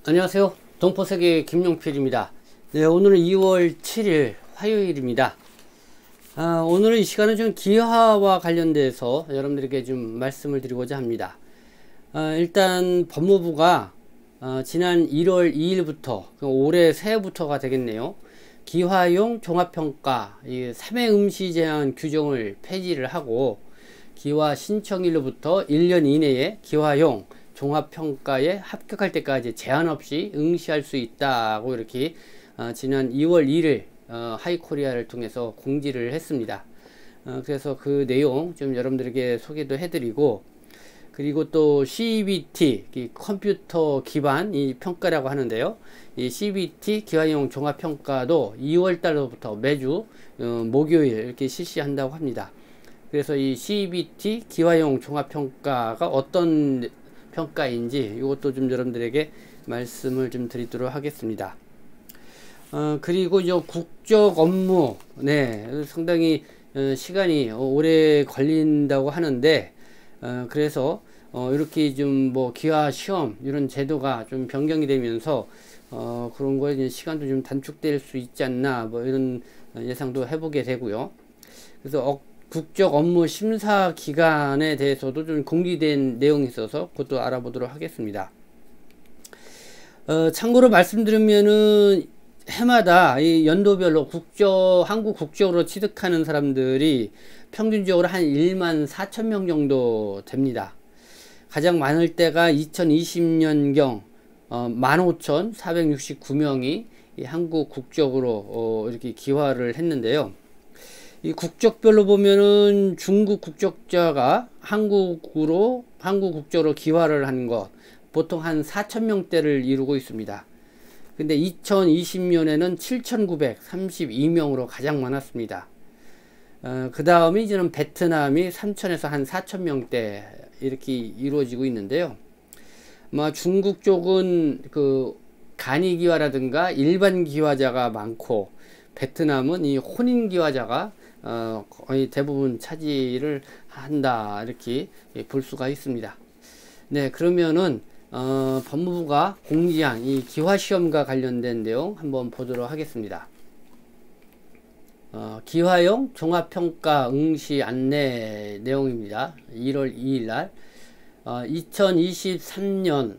안녕하세요. 동포세계 김용필입니다. 네, 오늘은 2월 7일 화요일입니다. 오늘 이 시간은 좀 기화와 관련돼서 여러분들에게 좀 말씀을 드리고자 합니다. 일단 법무부가 지난 1월 2일부터 올해 새해부터가 되겠네요. 기화용 종합평가 3회 응시 제한 규정을 폐지를 하고 기화 신청일로부터 1년 이내에 기화용 종합평가에 합격할 때까지 제한 없이 응시할 수 있다고 이렇게 지난 2월 2일 하이코리아를 통해서 공지를 했습니다. 그래서 그 내용 좀 여러분들에게 소개도 해드리고, 그리고 또 CBT 컴퓨터 기반 이 평가라고 하는데요. 이 CBT 기화용 종합평가도 2월 달로부터 매주 목요일 이렇게 실시한다고 합니다. 그래서 이 CBT 기화용 종합평가가 어떤 평가인지 이것도 좀 여러분들에게 말씀을 좀 드리도록 하겠습니다. 그리고 이 국적 업무, 네, 상당히 시간이 오래 걸린다고 하는데, 그래서 이렇게 좀 뭐 기화 시험 이런 제도가 좀 변경이 되면서 그런 거에 시간도 좀 단축될 수 있지 않나, 뭐 이런 예상도 해보게 되고요. 그래서 국적 업무 심사 기간에 대해서도 좀 공개된 내용이 있어서 그것도 알아보도록 하겠습니다. 참고로 말씀드리면은 해마다 이 연도별로 한국 국적으로 취득하는 사람들이 평균적으로 한 1만 4천 명 정도 됩니다. 가장 많을 때가 2020년경 15,469명이 한국 국적으로 이렇게 기화를 했는데요. 이 국적별로 보면은 중국 국적자가 한국 국적으로 기화를 한 것 보통 한 4,000명대를 이루고 있습니다. 근데 2020년에는 7,932명으로 가장 많았습니다. 그 다음에 이제는 베트남이 3,000에서 한 4,000명대 이렇게 이루어지고 있는데요. 중국 쪽은 그 간이 기화라든가 일반 기화자가 많고, 베트남은 이 혼인 기화자가 거의 대부분 차지를 한다, 이렇게 볼 수가 있습니다. 네, 그러면은 법무부가 공지한 이 기화시험과 관련된 내용 한번 보도록 하겠습니다. 기화용 종합평가 응시 안내 내용입니다. 1월 2일날 2023년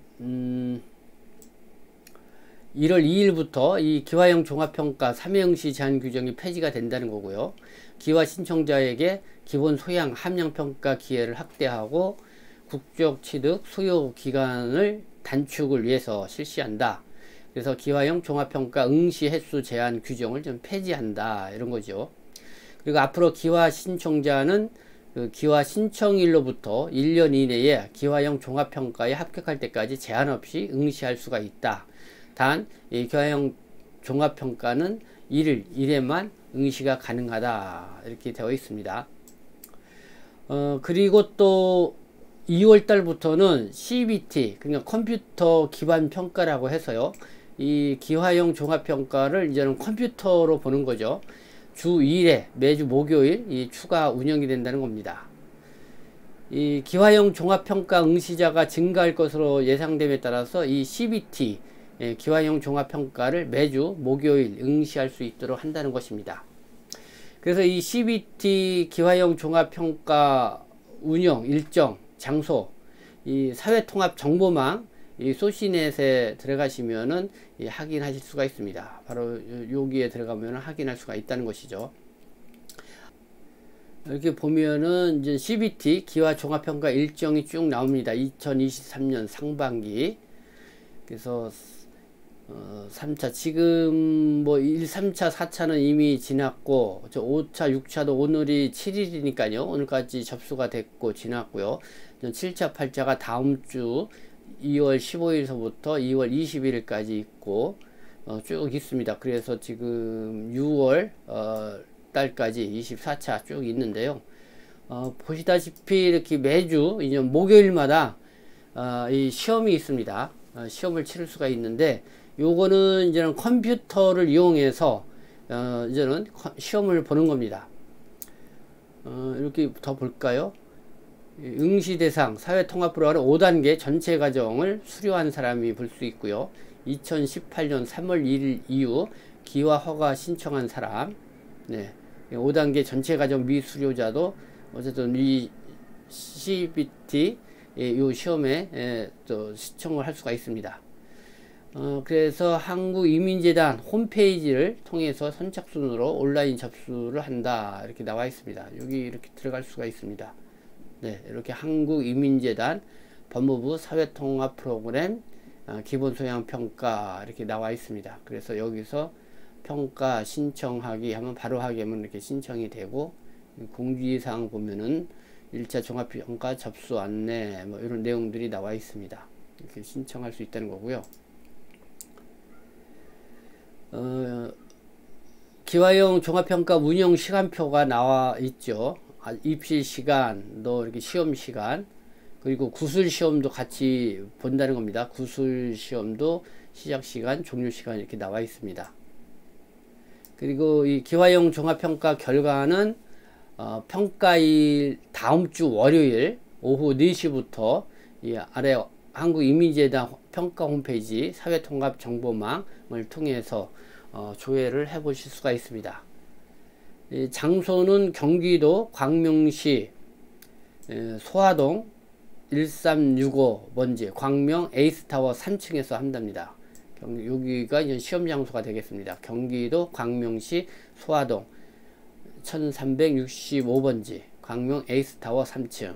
1월 2일부터 이 기화용 종합평가 3회 응시 제한 규정이 폐지가 된다는 거고요. 기화 신청자에게 기본 소양 함량평가 기회를 확대하고 국적 취득 소요 기간을 단축을 위해서 실시한다. 그래서 기화용 종합평가 응시 횟수 제한 규정을 좀 폐지한다, 이런 거죠. 그리고 앞으로 기화 신청자는 그 기화 신청일로부터 1년 이내에 기화용 종합평가에 합격할 때까지 제한 없이 응시할 수가 있다. 단, 이 기화용 종합평가는 1회만 응시가 가능하다, 이렇게 되어 있습니다. 그리고 또 2월 달부터는 CBT, 그러니까 컴퓨터 기반 평가라고 해서요. 이 기화용 종합평가를 이제는 컴퓨터로 보는 거죠. 주 2회, 매주 목요일 이 추가 운영이 된다는 겁니다. 이 기화용 종합평가 응시자가 증가할 것으로 예상됨에 따라서 이 CBT, 기화용 종합평가를 매주 목요일 응시할 수 있도록 한다는 것입니다. 그래서 이 CBT 기화용 종합평가 운영 일정, 장소, 이 사회통합정보망 이 소시넷에 들어가시면은 확인하실 수가 있습니다. 바로 여기에 들어가면 확인할 수가 있다는 것이죠. 이렇게 보면은 이제 CBT 기화 종합평가 일정이 쭉 나옵니다. 2023년 상반기. 그래서 3차, 지금 뭐 1, 3차, 4차는 이미 지났고, 5차, 6차도 오늘이 7일이니까요. 오늘까지 접수가 됐고 지났고요. 7차, 8차가 다음 주 2월 15일서부터 2월 21일까지 있고 쭉 있습니다. 그래서 지금 6월 달까지 24차 쭉 있는데요. 보시다시피 이렇게 매주 이제 목요일마다 이 시험이 있습니다. 시험을 치를 수가 있는데, 요거는 이제는 컴퓨터를 이용해서 이제는 시험을 보는 겁니다. 이렇게 더 볼까요? 응시 대상 사회통합 프로그램 5단계 전체 과정을 수료한 사람이 볼 수 있고요. 2018년 3월 1일 이후 기화 허가 신청한 사람, 네, 5단계 전체 과정 미수료자도 어쨌든 이 CBT 이 시험에 또 신청을 할 수가 있습니다. 그래서 한국이민재단 홈페이지를 통해서 선착순으로 온라인 접수를 한다 이렇게 나와 있습니다. 여기 이렇게 들어갈 수가 있습니다. 네, 이렇게 한국이민재단 법무부 사회통합 프로그램 기본소양평가 이렇게 나와 있습니다. 그래서 여기서 평가 신청하기 하면 바로 하기 하면 이렇게 신청이 되고, 공지사항 보면은 1차 종합평가 접수 안내 뭐 이런 내용들이 나와 있습니다. 이렇게 신청할 수 있다는 거고요. 기화형 종합평가 운영 시간표가 나와 있죠. 입시 시간, 또 이렇게 시험 시간, 그리고 구술 시험도 같이 본다는 겁니다. 구술 시험도 시작 시간, 종료 시간 이렇게 나와 있습니다. 그리고 이 기화형 종합평가 결과는 평가일 다음 주 월요일 오후 4시부터 이 아래 한국이민재단 평가 홈페이지 사회통합정보망을 통해서 조회를 해 보실 수가 있습니다. 이 장소는 경기도 광명시 소화동 1365번지 광명 에이스타워 3층에서 한답니다. 여기가 이제 시험 장소가 되겠습니다. 경기도 광명시 소화동 1365번지 광명 에이스타워 3층.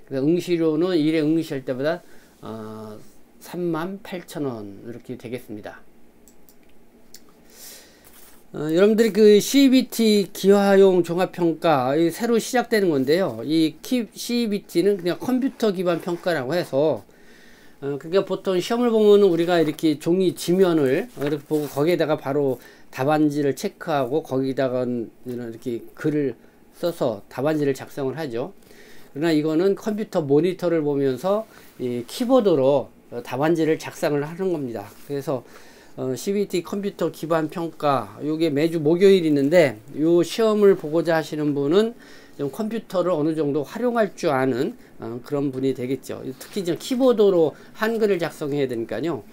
그래서 응시료는 1회 응시할 때보다 38,000원 이렇게 되겠습니다. 여러분들이 그 CBT 기화용 종합평가 새로 시작되는 건데요. 이 CBT는 그냥 컴퓨터 기반 평가라고 해서 그러니까 보통 시험을 보면 우리가 이렇게 종이 지면을 이렇게 보고 거기에다가 바로 답안지를 체크하고 거기다가 이렇게 글을 써서 답안지를 작성을 하죠. 그러나 이거는 컴퓨터 모니터를 보면서 이 키보드로 답안지를 작성을 하는 겁니다. 그래서 CBT 컴퓨터 기반 평가 요게 매주 목요일 있는데, 요 시험을 보고자 하시는 분은 좀 컴퓨터를 어느 정도 활용할 줄 아는 그런 분이 되겠죠. 특히 이제 키보드로 한글을 작성해야 되니까요.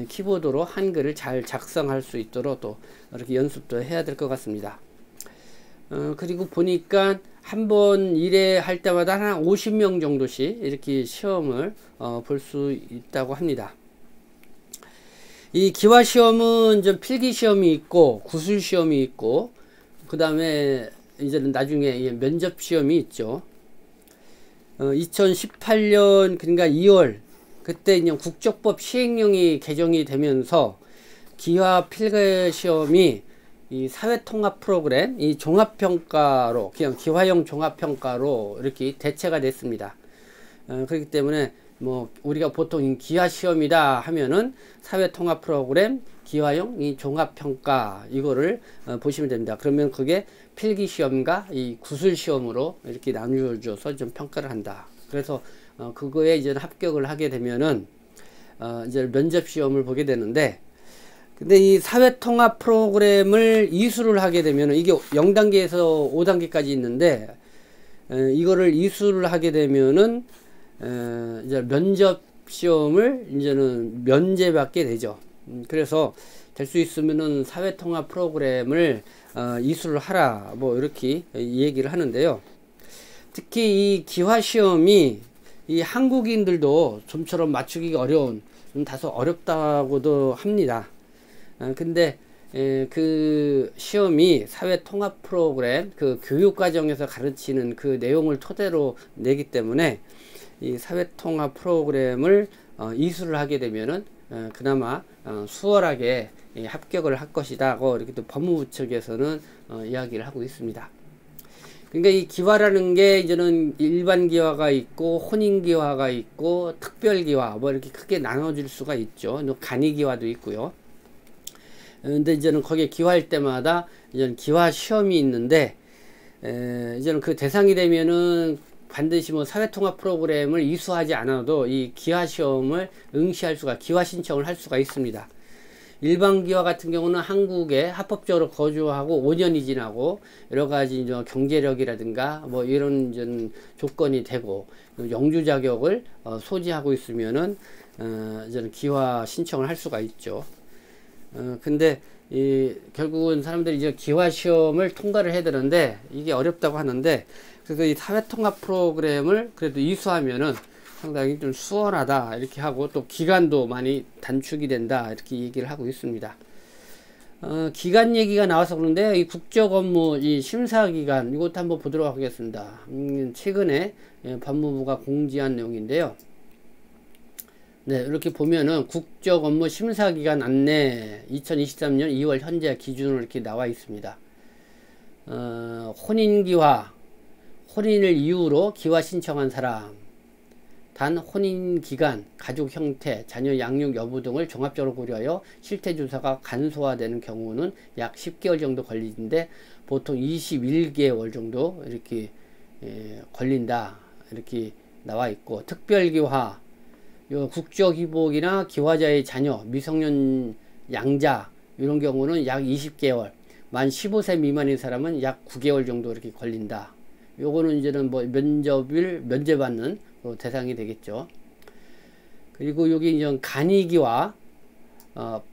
키보드로 한글을 잘 작성할 수 있도록 또 이렇게 연습도 해야 될 것 같습니다. 그리고 보니까 한번 일에 할 때마다 한 50명 정도씩 이렇게 시험을 볼 수 있다고 합니다. 이 기화 시험은 이제 필기 시험이 있고 구술 시험이 있고, 그 다음에 이제는 나중에 면접 시험이 있죠. 2018년 그러니까 2월 그때 이제 국적법 시행령이 개정이 되면서 기화 필기 시험이 이 사회통합 프로그램 이 종합평가로 그냥 기화형 종합평가로 이렇게 대체가 됐습니다. 그렇기 때문에 뭐 우리가 보통 기화 시험이다 하면은 사회통합 프로그램 기화형 이 종합평가 이거를 보시면 됩니다. 그러면 그게 필기 시험과 이 구술 시험으로 이렇게 나누어져서 좀 평가를 한다. 그래서 그거에 이제 합격을 하게 되면은 이제 면접 시험을 보게 되는데, 근데 이 사회통합 프로그램을 이수를 하게 되면은 이게 0단계에서 5단계까지 있는데, 이거를 이수를 하게 되면은 이제 면접 시험을 이제는 면제받게 되죠. 그래서 될 수 있으면은 사회통합 프로그램을 이수를 하라 뭐 이렇게 얘기를 하는데요. 특히 이 기화 시험이 이 한국인들도 좀처럼 맞추기가 어려운, 좀 다소 어렵다고도 합니다. 근데 그 시험이 사회통합 프로그램 그 교육과정에서 가르치는 그 내용을 토대로 내기 때문에 이 사회통합 프로그램을 이수를 하게 되면은 그나마 수월하게 합격을 할 것이다고 이렇게 또 법무부 측에서는 이야기를 하고 있습니다. 그러니까 이 기화라는 게 이제는 일반 기화가 있고 혼인 기화가 있고 특별 기화 뭐 이렇게 크게 나눠질 수가 있죠. 간이 기화도 있고요. 근데 이제는 거기에 기화할 때마다 이제는 기화 시험이 있는데, 이제는 그 대상이 되면은 반드시 뭐 사회통합 프로그램을 이수하지 않아도 이 기화 시험을 응시할 수가, 기화 신청을 할 수가 있습니다. 일반 기화 같은 경우는 한국에 합법적으로 거주하고 5년이 지나고 여러 가지 이제 경제력이라든가 뭐 이런 조건이 되고 영주 자격을 소지하고 있으면은 저는 기화 신청을 할 수가 있죠. 근데 결국은 사람들이 이제 기화 시험을 통과를 해야 되는데 이게 어렵다고 하는데, 그래서 이 사회통합 프로그램을 그래도 이수하면은 상당히 좀 수월하다 이렇게 하고, 또 기간도 많이 단축이 된다 이렇게 얘기를 하고 있습니다. 기간 얘기가 나와서 그런데 이 국적 업무 이 심사 기간 이것도 한번 보도록 하겠습니다. 최근에 법무부가 공지한 내용인데요. 네, 이렇게 보면은 국적 업무 심사 기간 안내 2023년 2월 현재 기준으로 이렇게 나와 있습니다. 혼인기화, 혼인을 이유로 기화 신청한 사람, 단 혼인기간, 가족 형태, 자녀 양육 여부 등을 종합적으로 고려하여 실태조사가 간소화되는 경우는 약 10개월 정도 걸리는데 보통 21개월 정도 이렇게 걸린다 이렇게 나와 있고, 특별기화, 요 국적기복이나 기화자의 자녀, 미성년 양자 이런 경우는 약 20개월, 만 15세 미만인 사람은 약 9개월 정도 이렇게 걸린다. 요거는 이제는 뭐 면제받는 대상이 되겠죠. 그리고 여기 이제 간이기와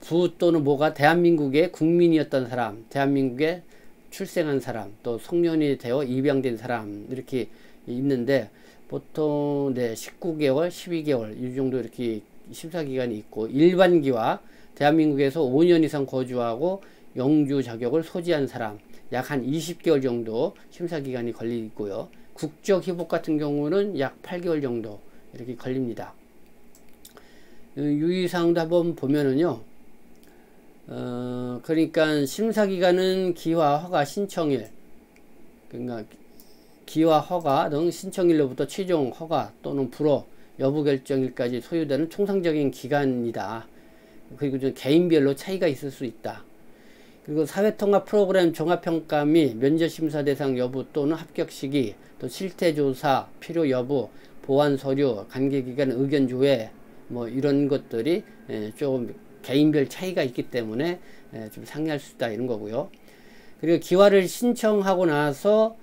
부 또는 모가 대한민국의 국민이었던 사람, 대한민국에 출생한 사람, 또 성년이 되어 입양된 사람 이렇게 있는데 보통 19개월, 12개월 이 정도 이렇게 심사기간이 있고, 일반기와 대한민국에서 5년 이상 거주하고 영주 자격을 소지한 사람 약 한 20개월 정도 심사기간이 걸리고요. 국적 회복 같은 경우는 약 8개월 정도 이렇게 걸립니다. 유의사항도 한번 보면은요. 그러니까 심사기간은 기화, 허가, 신청일, 그러니까 기화, 허가 등 신청일로부터 최종 허가 또는 불허, 여부 결정일까지 소요되는 통상적인 기간이다. 그리고 좀 개인별로 차이가 있을 수 있다. 그리고 사회통합 프로그램 종합평가 및 면접심사 대상 여부 또는 합격 시기, 또 실태조사 필요 여부, 보완 서류, 관계기관 의견 조회 뭐 이런 것들이 조금 개인별 차이가 있기 때문에 좀 상이할 수 있다 이런 거고요. 그리고 기화를 신청하고 나서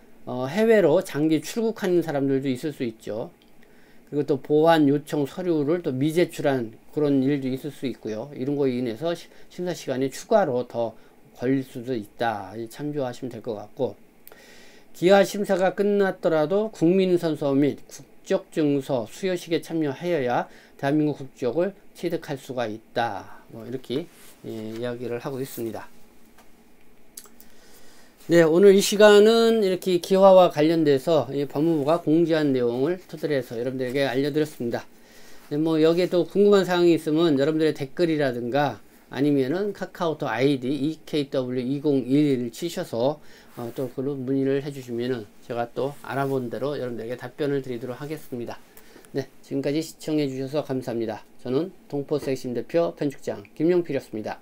해외로 장기 출국하는 사람들도 있을 수 있죠. 그리고 또 보완 요청 서류를 또 미제출한 그런 일도 있을 수 있고요. 이런 거에 인해서 심사 시간이 추가로 더 걸릴 수도 있다. 참조하시면 될 것 같고, 기화 심사가 끝났더라도 국민선서 및 국적증서 수여식에 참여하여야 대한민국 국적을 취득할 수가 있다. 뭐 이렇게 이야기를 하고 있습니다. 네, 오늘 이 시간은 이렇게 기화와 관련돼서 법무부가 공지한 내용을 토대로 해서 여러분들에게 알려드렸습니다. 네, 뭐 여기에 또 궁금한 사항이 있으면 여러분들의 댓글이라든가 아니면은 카카오톡 아이디 EKW2011을 치셔서 또 글로 문의를 해주시면은 제가 또 알아본 대로 여러분들에게 답변을 드리도록 하겠습니다. 네, 지금까지 시청해 주셔서 감사합니다. 저는 동포섹심 대표 편집장 김용필이었습니다.